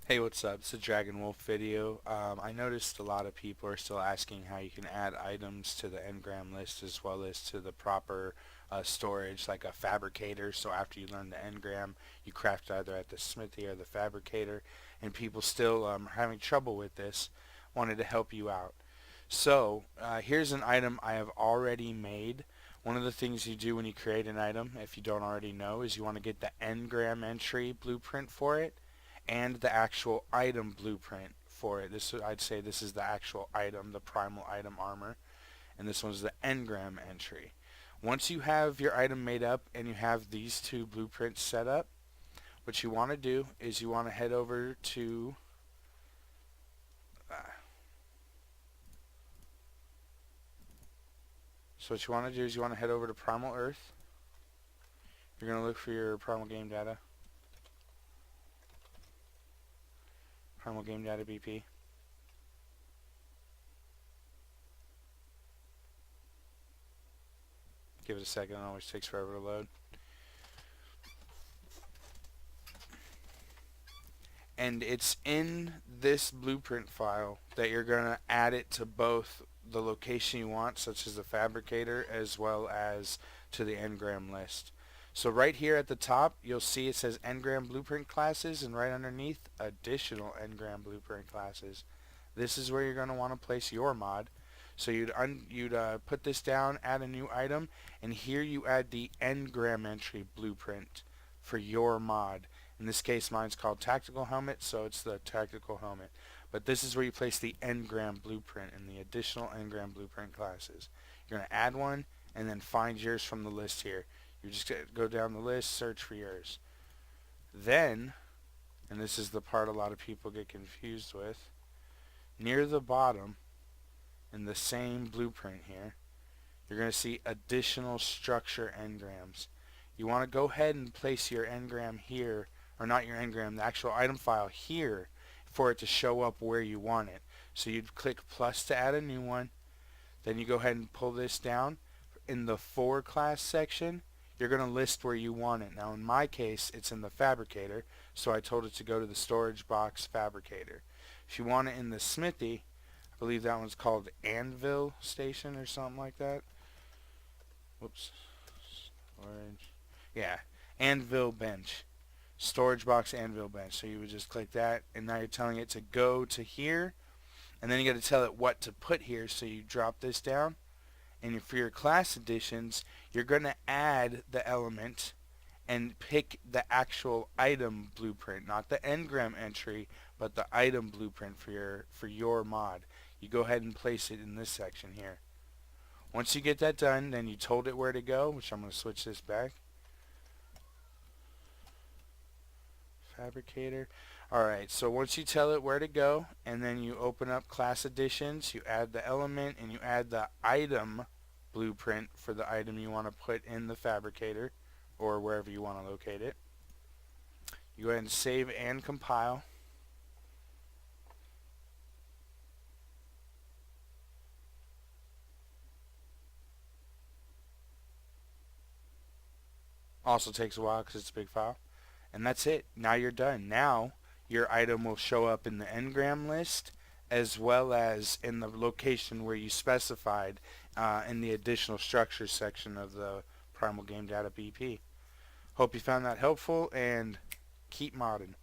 Hey, what's up? It's a Dragon Wolf video. I noticed a lot of people are still asking how you can add items to the engram list as well as to the proper storage, like a fabricator. So after you learn the engram, you craft either at the smithy or the fabricator, and people still are having trouble with this. Wanted to help you out. So here's an item I have already made. One of the things you do when you create an item, if you don't already know, is you want to get the engram entry blueprint for it and the actual item blueprint for it. I'd say this is the actual item, the primal item armor, and this one's the engram entry. Once you have your item made up and you have these two blueprints set up, what you want to do is you want to head over to Primal Earth. You're going to look for your Primal Game Data. Primal Game Data BP. Give it a second, it always takes forever to load. And it's in this blueprint file that you're going to add it to both the location you want, such as the fabricator, as well as to the engram list. So right here at the top, you'll see it says engram blueprint classes, and right underneath, additional engram blueprint classes. This is where you're going to want to place your mod. So you'd put this down, add a new item, and here you add the engram entry blueprint for your mod. In this case, mine's called Tactical Helmet, so it's the Tactical Helmet. But this is where you place the engram blueprint and the additional engram blueprint classes. You're going to add one and then find yours from the list here. You just go down the list, search for yours. Then, and this is the part a lot of people get confused with, near the bottom in the same blueprint here, you're going to see additional structure engrams. You want to go ahead and place your engram here, or not your engram, the actual item file here, for it to show up where you want it. So you'd click plus to add a new one, then you go ahead and pull this down. In the for class section, you're going to list where you want it. Now in my case, it's in the fabricator, so I told it to go to the storage box fabricator. If you want it in the smithy, I believe that one's called Anvil Station or something like that. Whoops. Storage. Yeah, Anvil Bench. Storage box Anvil Bench. So you would just click that, and now you're telling it to go to here, and then you got to tell it what to put here. So you drop this down, and for your class additions, you're going to add the element and pick the actual item blueprint, not the engram entry, but the item blueprint for your mod. You go ahead and place it in this section here. Once you get that done, then you told it where to go, which I'm going to switch this back. Fabricator. Alright, so once you tell it where to go, and then you open up class additions, you add the element, and you add the item blueprint for the item you want to put in the fabricator, or wherever you want to locate it. You go ahead and save and compile. Also takes a while because it's a big file. And that's it. Now you're done. Now your item will show up in the engram list as well as in the location where you specified in the additional structures section of the Primal Game Data BP. Hope you found that helpful, and keep modding.